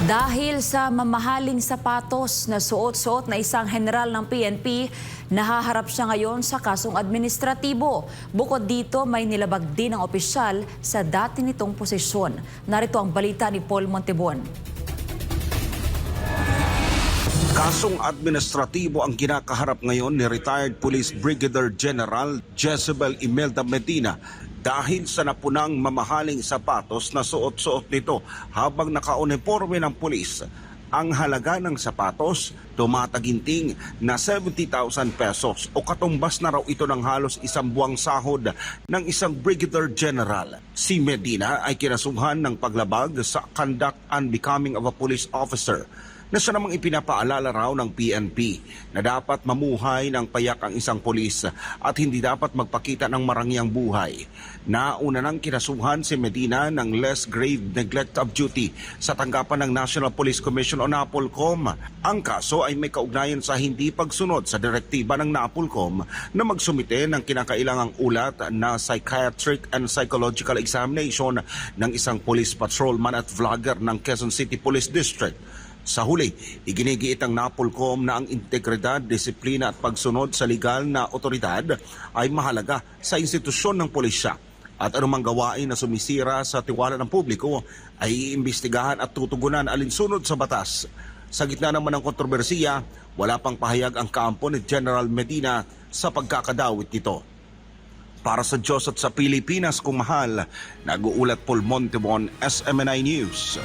Dahil sa mamahaling sapatos na suot-suot na isang general ng PNP, nahaharap siya ngayon sa kasong administratibo. Bukod dito, may nilabag din ang opisyal sa dati nitong posisyon. Narito ang balita ni Paul Montebon. Kasong administratibo ang kinakaharap ngayon ni retired Police Brigadier General Jezebel Imelda Medina dahil sa napunang mamahaling sapatos na suot-suot nito habang nakauniforme ng pulis. Ang halaga ng sapatos tumataginting na 70,000 pesos o katumbas na raw ito ng halos isang buwang sahod ng isang Brigadier General. Si Medina ay kinasuhan ng paglabag sa conduct unbecoming of a police officer na siya namang ipinapaalala raw ng PNP na dapat mamuhay ng payak ang isang pulis at hindi dapat magpakita ng marangyang buhay. Nauna nang kinasuhan si Medina ng less grave neglect of duty sa tanggapan ng National Police Commission o NAPOLCOM. Ang kaso ay may kaugnayan sa hindi pagsunod sa direktiba ng NAPOLCOM na magsumite ng kinakailangang ulat na psychiatric and psychological examination ng isang police patrolman at vlogger ng Quezon City Police District. Sa huli, iginigiit ang NAPOLCOM na ang integridad, disiplina at pagsunod sa legal na otoridad ay mahalaga sa institusyon ng pulisya at anumang gawain na sumisira sa tiwala ng publiko ay iimbestigahan at tutugunan alinsunod sa batas. Sa gitna naman ng kontrobersiya, wala pang pahayag ang kampo ni General Medina sa pagkakadawit nito. Para sa Diyos at sa Pilipinas kung mahal, nag-uulat Paul Montebon, SMNI News.